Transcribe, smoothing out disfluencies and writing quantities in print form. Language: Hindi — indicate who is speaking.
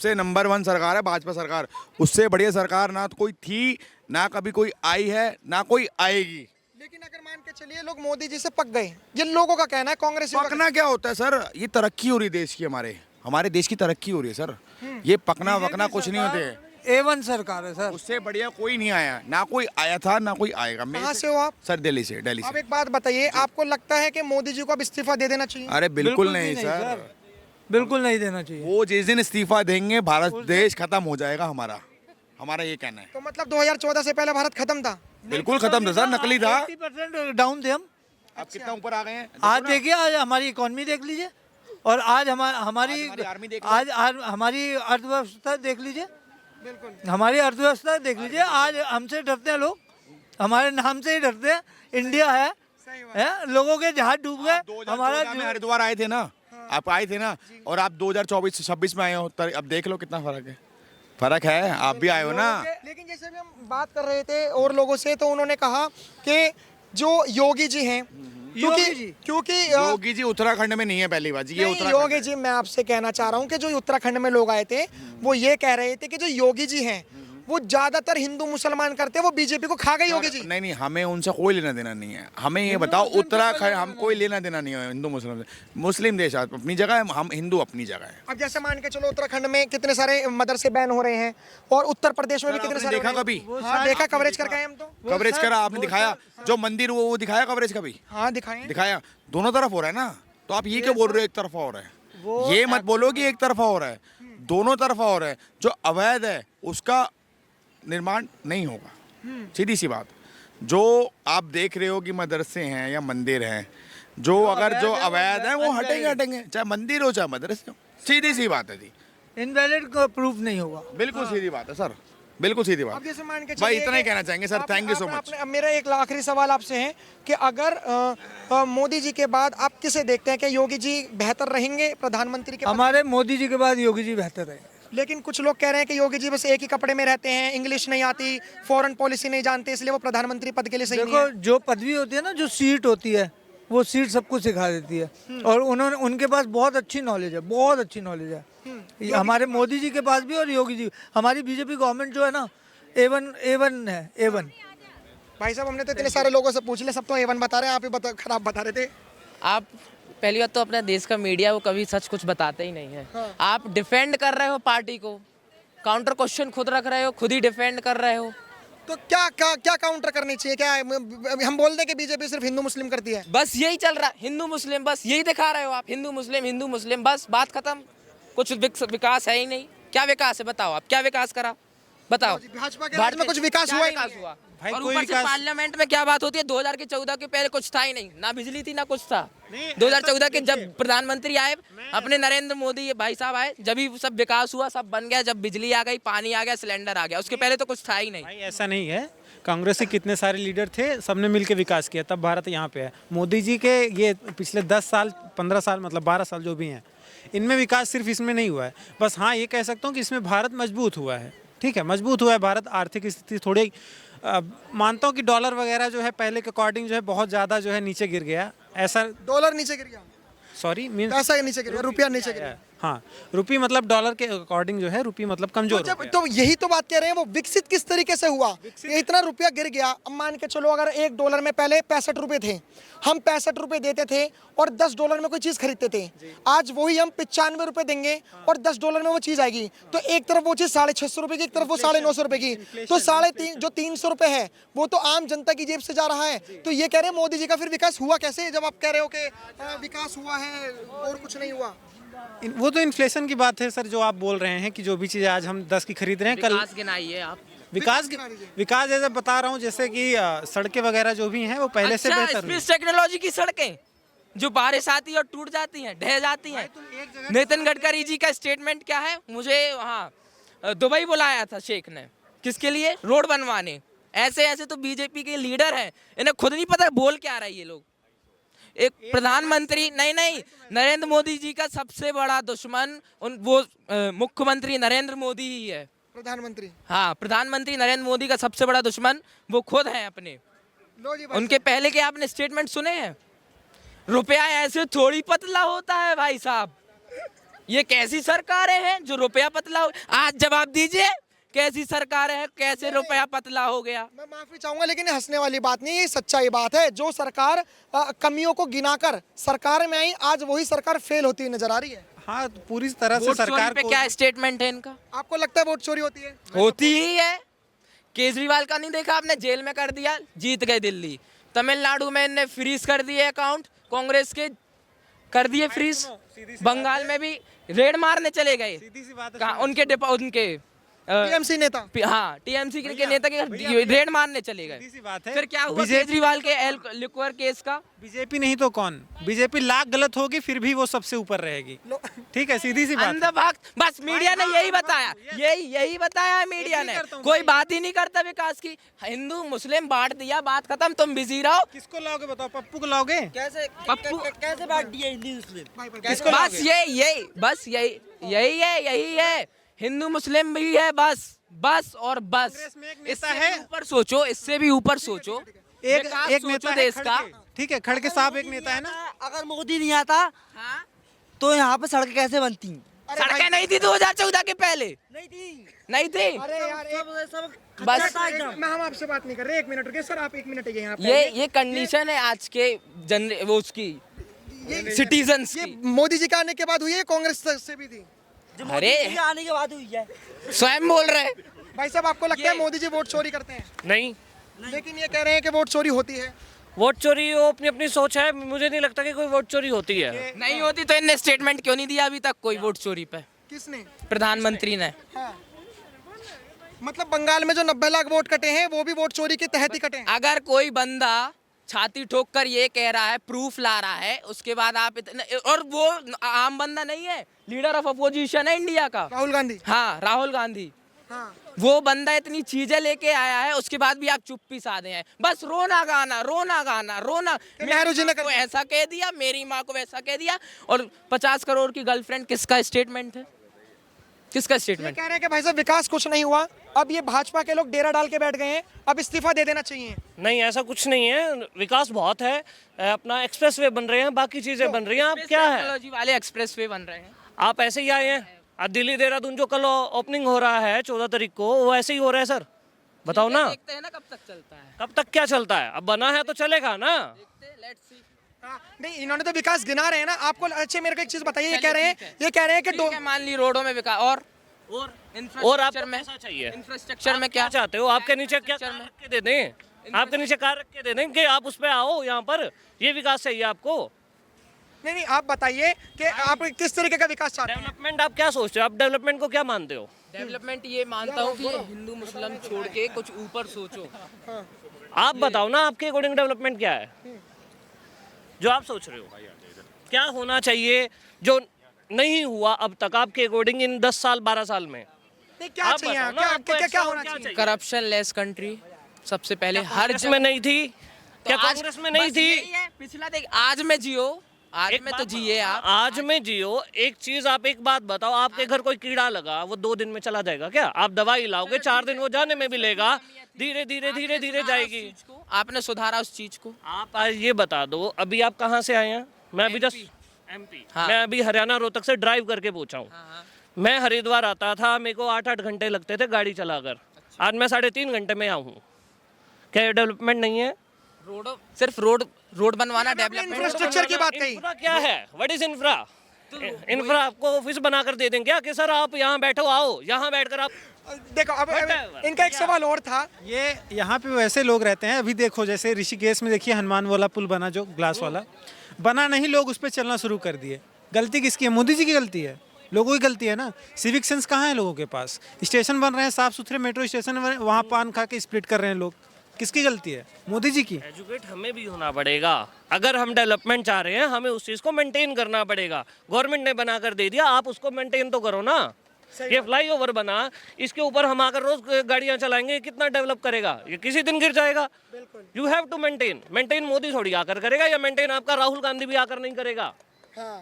Speaker 1: सबसे नंबर 1 सरकार है भाजपा सरकार। उससे बढ़िया सरकार ना तो कोई थी, ना कभी कोई आई है, ना कोई आएगी।
Speaker 2: लेकिन अगर मान के चलिए लोग मोदी जी से पक गए, ये लोगों का कहना है, कांग्रेस
Speaker 1: पकना क्या होता है सर? ये तरक्की हो रही है देश की, हमारे देश की तरक्की हो रही है सर। ये पकना वकना कुछ नहीं होते।
Speaker 3: A1 सरकार है सर।
Speaker 1: उससे बढ़िया कोई नहीं आया, ना कोई आया था, ना कोई आएगा।
Speaker 2: कहाँ से हो आप?
Speaker 1: सर दिल्ली से।
Speaker 2: आप एक बात बताइए, आपको लगता है कि मोदी जी को अब इस्तीफा दे देना चाहिए?
Speaker 1: अरे बिल्कुल नहीं सर,
Speaker 3: बिल्कुल नहीं देना चाहिए।
Speaker 1: वो जिस दिन इस्तीफा देंगे भारत देश खत्म हो जाएगा। हमारा ये कहना है।
Speaker 2: तो मतलब 2014 से पहले भारत खत्म था?
Speaker 1: बिल्कुल खत्म था सर, नकली था।
Speaker 3: 80% डाउन थे हम।
Speaker 1: अब कितना ऊपर आ गए हैं?
Speaker 3: आज देखिए, आज हमारी इकोनॉमी देख लीजिए, और आज हमारी
Speaker 1: आर्मी देख
Speaker 3: आज हमारी अर्थव्यवस्था देख लीजिए।
Speaker 2: बिल्कुल।
Speaker 3: हमारी अर्थव्यवस्था देख लीजिए। आज हमसे डरते हैं लोग, हमारे नाम से ही डरते हैं। इंडिया है, लोगों के जहाज डूब गए। हमारा
Speaker 1: में हरिद्वार आए थे ना, आप आए थे ना, और आप 2024-26 में आए हो, अब देख लो कितना फर्क है। फर्क है, आप भी आए हो ना।
Speaker 2: लेकिन जैसे भी हम बात कर रहे थे और लोगों से, तो उन्होंने कहा कि जो योगी जी हैं, क्योंकि
Speaker 1: योगी जी उत्तराखंड में नहीं है पहली बात। ये उत्तराखंड
Speaker 2: योगी जी, मैं आपसे कहना चाह रहा हूँ कि जो उत्तराखंड में लोग आए थे, वो ये कह रहे थे कि जो योगी जी हैं वो ज्यादातर हिंदू मुसलमान करते हैं, वो बीजेपी को खा गए योगी जी।
Speaker 1: नहीं, हमें उनसे कोई लेना देना नहीं है। हमें ये बताओ, उत्तराखंड हम कोई लेना देना नहीं है हिंदू मुस्लिम से। मुस्लिम देश अपनी जगह है, हम हिंदू अपनी जगह है।
Speaker 2: अब जैसे मान के चलो, उत्तराखंड में कितने सारे मदरसे बैन हो रहे हैं, और उत्तर प्रदेश में भी कितने सारे।
Speaker 1: देखा कभी?
Speaker 2: हाँ, देखा, कवरेज करके आए हम तो।
Speaker 1: कवरेज करा आपने, दिखाया जो मंदिर वो दिखाया कवरेज कभी?
Speaker 2: हाँ, दिखाया।
Speaker 1: दोनों तरफ हो रहा है ना। तो आप ये क्यों बोल रहे हो एक तरफा हो रहा है? ये मत बोलो कि एक तरफा हो रहा है, दोनों तरफा हो रहा है। जो अवैध है उसका निर्माण नहीं होगा, सीधी सी बात। जो आप देख रहे हो कि मदरसे हैं या मंदिर हैं, जो अगर जो अवैध है वो हटेंगे, चाहे मंदिर हो चाहे मदरसे हो। सीधी सी बात है जी,
Speaker 3: इनवैलिड का प्रूफ नहीं होगा।
Speaker 1: बिल्कुल सीधी बात है सर, बिल्कुल सीधी बात।
Speaker 2: अब जैसे मान के
Speaker 1: भाई
Speaker 2: चलिए
Speaker 1: इतना ही
Speaker 2: कि
Speaker 1: कहना चाहेंगे sir. Thank you so much.
Speaker 2: अब मेरा एक आखिरी सवाल आपसे है कि अगर मोदी जी के बाद आप किसे देखते हैं कि योगी जी बेहतर रहेंगे प्रधानमंत्री के पद?
Speaker 3: हमारे मोदी जी के बाद योगी जी बेहतर है।
Speaker 2: लेकिन कुछ लोग कह रहे हैं कि योगी जी बस एक ही कपड़े में रहते हैं, इंग्लिश नहीं आती, फॉरेन पॉलिसी नहीं जानते, इसलिए वो प्रधानमंत्री पद के लिए सही नहीं
Speaker 3: देखो,
Speaker 2: है।
Speaker 3: जो पदवी होती है ना, जो सीट होती है, वो सीट सबको सिखा देती है। और उनके पास बहुत अच्छी नॉलेज है, बहुत अच्छी नॉलेज है। हमारे मोदी जी के पास भी और योगी जी। हमारी बीजेपी गवर्नमेंट जो है ना, A1 है, A1।
Speaker 2: भाई साहब, हमने तो इतने सारे लोगों से पूछ लिया, सब तो A1 बता रहे हैं, आप ही खराब बता रहे थे।
Speaker 4: आप पहली बात तो अपने देश का मीडिया वो कभी सच कुछ बताते ही नहीं है। आप डिफेंड कर रहे हो पार्टी को, काउंटर क्वेश्चन खुद रख रहे हो, खुद ही डिफेंड कर रहे हो।
Speaker 2: तो क्या काउंटर करनी चाहिए? क्या हम बोल दें कि बीजेपी सिर्फ हिंदू मुस्लिम करती है?
Speaker 4: बस यही चल रहा है, हिंदू मुस्लिम, बस यही दिखा रहे हो आप, हिंदू मुस्लिम, बस बात खत्म। कुछ विकास है ही नहीं। क्या विकास है बताओ, आप क्या विकास करा बताओ?
Speaker 2: भाजपा के राज में कुछ विकास हुआ ही नहीं।
Speaker 4: हुआ?
Speaker 5: भाई
Speaker 4: और
Speaker 5: कोई
Speaker 4: ऊपर से
Speaker 5: विकास-
Speaker 4: पार्लियामेंट में क्या बात होती है, 2014 के पहले कुछ था ही नहीं, ना बिजली थी ना कुछ था। 2014 के जब प्रधानमंत्री आए, अपने नरेंद्र मोदी भाई साहब आए, जब ही सब विकास हुआ, सब बन गया। जब बिजली आ गई, पानी आ गया, सिलेंडर आ गया, उसके पहले तो कुछ था ही नहीं।
Speaker 5: भाई ऐसा नहीं है। कांग्रेस के कितने सारे लीडर थे, सबने मिलकर विकास किया, तब भारत यहाँ पे है। मोदी जी के ये पिछले 10 साल 15 साल मतलब 12 साल जो भी हैं, इनमें विकास सिर्फ इसमें नहीं हुआ है। बस हाँ, ये कह सकता हूँ कि इसमें भारत मजबूत हुआ है। ठीक है, मजबूत हुआ है भारत। आर्थिक स्थिति थोड़ी मानता हूँ कि डॉलर वगैरह जो है पहले के अकॉर्डिंग जो है बहुत ज़्यादा जो है नीचे गिर गया। ऐसा
Speaker 2: डॉलर नीचे गिर गया,
Speaker 5: सॉरी मीन्स
Speaker 2: पैसा नीचे गिर गया, रुपया नीचे गिर गया।
Speaker 5: हाँ, रुपी मतलब डॉलर के अकॉर्डिंग जो है रुपी मतलब कमजोर हो गया।
Speaker 2: तो यही तो बात कह रहे हैं, वो विकसित किस तरीके से हुआ? ये इतना रुपया गिर गया। अब मान के चलो, अगर $1 में पहले 65 रुपए थे, हम 65 रुपए देते थे और $10 में कोई चीज खरीदते थे। आज वही हम 95 रुपए देंगे और $10 में वो चीज आएगी। तो एक तरफ वो चीज 650 रुपए की, एक तरफ वो 950 रुपए की, तो 350 जो 300 रुपए है वो तो आम जनता की जेब से जा रहा है। तो ये कह रहे हैं मोदी जी का फिर विकास हुआ कैसे, जब आप कह रहे हो कि विकास हुआ है और कुछ नहीं हुआ?
Speaker 5: वो तो इन्फ्लेशन की बात है सर, जो आप बोल रहे हैं कि जो भी चीज़ आज हम 10 की खरीद रहे हैं, कल
Speaker 4: विकास गिनाइए आप।
Speaker 5: विकास जैसे बता रहा हूँ, जैसे कि सड़कें वगैरह जो भी हैं वो पहले से बेहतर हुई।
Speaker 4: स्पेस टेक्नोलॉजी की सड़कें जो बारिश आती है और टूट जाती हैं, ढह जाती हैं। नितिन गडकरी जी का स्टेटमेंट क्या है? मुझे वहाँ दुबई बुलाया था शेख ने, किसके लिए? रोड बनवाने। ऐसे ऐसे तो बीजेपी के लीडर हैं, इन्हें खुद नहीं पता बोल क्या रहा है ये लोग। एक प्रधानमंत्री नहीं, नरेंद्र मोदी जी का सबसे बड़ा दुश्मन मुख्यमंत्री नरेंद्र मोदी ही है।
Speaker 2: प्रधानमंत्री?
Speaker 4: हाँ, प्रधानमंत्री नरेंद्र मोदी का सबसे बड़ा दुश्मन वो खुद हैं अपने।
Speaker 2: लो जी भाई
Speaker 4: उनके पहले के आपने स्टेटमेंट सुने हैं? रुपया ऐसे थोड़ी पतला होता है भाई साहब। ये कैसी सरकारें हैं जो रुपया पतला हो, आज जवाब दीजिए कैसी सरकारें हैं, कैसे रुपया पतला हो गया।
Speaker 2: मैं माफी चाहूंगा लेकिन ये हंसने वाली बात नहीं है, ये सच्चाई बात है। जो सरकार कमियों को गिनाकर सरकार में आई, आज वही सरकार फेल होती हुई नजर आ रही है।
Speaker 5: हाँ, तो पूरी तरह से
Speaker 4: वोट चोरी
Speaker 5: सरकार
Speaker 4: पे
Speaker 5: को
Speaker 4: क्या स्टेटमेंट है इनका?
Speaker 2: आपको लगता है वोट चोरी होती है?
Speaker 4: होती ही है। केजरीवाल का नहीं देखा आपने, जेल में कर दिया, जीत गए दिल्ली। तमिलनाडु में इनने फ्रीज कर दिए अकाउंट, कांग्रेस के कर दिए फ्रीज। बंगाल में भी रेड मारने चले गए।
Speaker 5: सीधी सी बात है,
Speaker 4: कहाँ उनके
Speaker 2: टीएमसी नेता
Speaker 4: हाँ टीएमसी के नेता के रेड मारने चले
Speaker 5: सीधी
Speaker 4: गए।
Speaker 5: सी बात है।
Speaker 4: फिर क्या हुआ केजरीवाल के लिक्वर केस का?
Speaker 5: बीजेपी नहीं तो कौन, बीजेपी लाख गलत होगी फिर भी वो सबसे ऊपर रहेगी। ठीक है, सीधी सी बात है।
Speaker 4: अंधभक्त, बस मीडिया ने यही बताया, यही बताया है मीडिया ने। कोई बात ही नहीं करता विकास की। हिंदू मुस्लिम बांट दिया, बात खत्म, तुम बिजी रहो।
Speaker 5: किसको लाओगे बताओ, पप्पू को लाओगे?
Speaker 4: पप्पू
Speaker 6: कैसे बांट दिया हिंदी मुस्लिम?
Speaker 5: किसको
Speaker 4: बस
Speaker 5: लाओगे?
Speaker 4: यही है, हिंदू मुस्लिम भी है, बस और बस।
Speaker 5: कांग्रेस में एक नेता
Speaker 4: इससे
Speaker 5: है।
Speaker 4: भी ऊपर सोचो, इससे भी ऊपर सोचो।
Speaker 5: एक
Speaker 4: विकास
Speaker 5: एक
Speaker 4: सोचो
Speaker 5: नेता है
Speaker 4: देश का।
Speaker 5: खड़गे। ठीक है, खड़गे साहब एक नेता है ना।
Speaker 6: अगर मोदी नहीं आता तो यहाँ पे सड़कें कैसे बनती?
Speaker 4: सड़कें नहीं थी 2014 के पहले,
Speaker 6: नहीं थी।
Speaker 4: नहीं थी।
Speaker 2: अरे यार
Speaker 6: सब
Speaker 4: बस
Speaker 6: खच्चर था एकदम।
Speaker 2: मैं हम आपसे बात नहीं कर रहे, 1 मिनट रुकिए सर, आप 1 मिनट है यहाँ पे।
Speaker 4: ये कंडीशन है आज के वो उसकी सिटीजन्स
Speaker 2: ये
Speaker 4: की।
Speaker 2: मोदी जी के आने के बाद हुई है, कांग्रेस से भी थी।
Speaker 6: जो
Speaker 4: अरे!
Speaker 6: मोदी जी आने के बाद हुई है।
Speaker 4: स्वयं बोल रहे हैं।
Speaker 2: भाई साहब, आपको लगता है मोदी जी वोट चोरी करते हैं?
Speaker 7: नहीं,
Speaker 2: लेकिन ये कह रहे हैं कि वोट चोरी होती है।
Speaker 7: वोट चोरी वो अपनी अपनी सोच है। मुझे नहीं लगता कि कोई वोट चोरी होती है।
Speaker 4: नहीं होती तो इनने स्टेटमेंट क्यों नहीं दिया अभी तक कोई वोट चोरी पे?
Speaker 2: किसने?
Speaker 4: प्रधानमंत्री ने।
Speaker 2: हाँ। मतलब बंगाल में जो 90 लाख वोट कटे हैं वो भी वोट चोरी के तहत ही कटे हैं।
Speaker 4: अगर कोई बंदा छाती ठोक कर ये कह रहा है, प्रूफ ला रहा है, उसके बाद आप इतने, और वो आम बंदा नहीं है, लीडर ऑफ अपोजिशन है इंडिया का,
Speaker 2: राहुल गांधी।
Speaker 4: हाँ राहुल गांधी।
Speaker 2: हाँ।
Speaker 4: वो बंदा इतनी चीजें लेके आया है, उसके बाद भी आप चुप्पी साधे हैं। बस रोना गाना।
Speaker 2: नेहरू जी ने
Speaker 4: को ऐसा कह दिया, मेरी माँ को वैसा कह दिया, और 50 करोड़ की गर्लफ्रेंड, किसका स्टेटमेंट है? किसका
Speaker 2: ये
Speaker 4: स्टेटमेंट?
Speaker 2: कह रहे हैं कि भाई साहब विकास कुछ नहीं हुआ, अब ये भाजपा के लोग डेरा डाल के बैठ गए हैं, अब इस्तीफा दे देना चाहिए।
Speaker 7: नहीं, ऐसा कुछ नहीं है। विकास बहुत है। अपना एक्सप्रेसवे बन रहे हैं, बाकी चीजें बन रही हैं। आप क्या है,
Speaker 4: टेक्नोलॉजी वाले एक्सप्रेसवे बन रहे हैं।
Speaker 7: आप ऐसे ही आए हैं। दिल्ली देहरादून जो कल ओपनिंग हो रहा है 14 तारीख को, वो ऐसे ही हो रहा है सर। बताओ ना,
Speaker 4: देखते हैं ना कब तक चलता है।
Speaker 7: कब तक क्या चलता है? अब बना है तो चलेगा ना।
Speaker 4: Let's see.
Speaker 2: हाँ, नहीं इन्होंने तो विकास गिना रहे हैं ना आपको। अच्छे मेरे को एक चीज बताइए, ये कह रहे हैं कि
Speaker 4: ठीक है, मान ली रोडों में विकास और
Speaker 7: और आपको
Speaker 4: इंफ्रास्ट्रक्चर में,
Speaker 7: कैसा चाहिए?
Speaker 4: इंफ्रास्ट्रक्चर में
Speaker 7: क्या
Speaker 4: क्या
Speaker 7: चाहते हो? आपके नीचे क्या कार रख के दे दें? आपके नीचे कार रख के दे दें कि आप उस पे आओ यहाँ पर। ये विकास चाहिए आपको?
Speaker 2: नहीं आप बताइए कि आप किस तरीके का विकास चाहते हैं।
Speaker 7: डेवलपमेंट आप क्या सोचते हो? आप डेवलपमेंट को क्या मानते हो?
Speaker 4: डेवलपमेंट ये मानता हूँ कि हिंदू मुस्लिम छोड़ के कुछ ऊपर सोचो।
Speaker 7: आप बताओ ना, आपके अकॉर्डिंग डेवलपमेंट क्या है जो आप सोच रहे हो? क्या होना चाहिए जो नहीं हुआ अब तक आपके अकॉर्डिंग इन 10 साल 12 साल में?
Speaker 2: नहीं क्या
Speaker 7: आप
Speaker 2: चाहिए,
Speaker 7: बताओ ना,
Speaker 2: क्या
Speaker 7: आपको
Speaker 2: क्या क्या
Speaker 7: extra
Speaker 2: होना
Speaker 7: क्या
Speaker 2: चाहिए?
Speaker 4: करप्शन लेस कंट्री सबसे पहले हर
Speaker 7: कांग्रेस में नहीं थी क्या? कांग्रेस में नहीं थी?
Speaker 4: पिछला देख, आज में जियो, आज में तो जिए आप।
Speaker 7: आज में जियो। एक चीज आप एक बात बताओ, आपके घर कोई कीड़ा लगा, वो 2 दिन में चला जाएगा क्या? आप दवाई लाओगे 4 दिन वो जाने में भी लेगा। धीरे धीरे जाएगी।
Speaker 4: आपने सुधारा उस चीज को?
Speaker 7: आप आज ये बता दो, अभी आप कहाँ से आए हैं? मैं अभी जस्ट MP।
Speaker 4: हाँ।
Speaker 7: मैं अभी हरियाणा रोहतक से ड्राइव करके पहुंचा हूँ। मैं हरिद्वार आता था, मेरे को 8-8 घंटे लगते थे गाड़ी चलाकर। आज मैं 3.5 घंटे में आऊँ। क्या डेवलपमेंट नहीं है?
Speaker 4: सिर्फ रोड बनवाना डेवलपमेंट?
Speaker 2: इंफ्रास्ट्रक्चर की बात कही।
Speaker 7: इंफ्रा क्या है? What is infra? इंफ्रा आपको ऑफिस बनाकर दे दें क्या कि सर आप यहाँ बैठो, आओ यहाँ बैठकर आप?
Speaker 2: देखो अब इनका एक सवाल और था।
Speaker 5: ये यहाँ पे वैसे लोग रहते हैं। अभी देखो जैसे ऋषिकेश में देखिए हनुमान वाला पुल बना, जो ग्लास वाला बना, नहीं लोग उस पर चलना शुरू कर दिए। गलती किसकी है? मोदी जी की गलती है, लोगों की गलती है ना। सिविक सेंस कहाँ है लोगों के पास? स्टेशन बन रहे हैं साफ सुथरे, मेट्रो स्टेशन बन रहे हैं, वहाँ पान खा के स्प्लिट कर रहे हैं लोग। किसकी गलती है? मोदी जी की।
Speaker 7: एजुकेट हमें भी होना पड़ेगा। अगर हम डेवलपमेंट चाह रहे हैं, हमें उस चीज़ को मेंटेन करना पड़ेगा। गवर्नमेंट ने बनाकर दे दिया, आप उसको मेंटेन तो करो ना। ये फ्लाईओवर बना, इसके ऊपर हम आकर रोज गाड़ियां चलाएंगे, कितना डेवलप करेगा? ये किसी दिन गिर जाएगा। You have to maintain. Maintain Modi थोड़ी आकर करेगा, या मेंटेन आपका राहुल गांधी भी आकर नहीं करेगा।
Speaker 2: हाँ।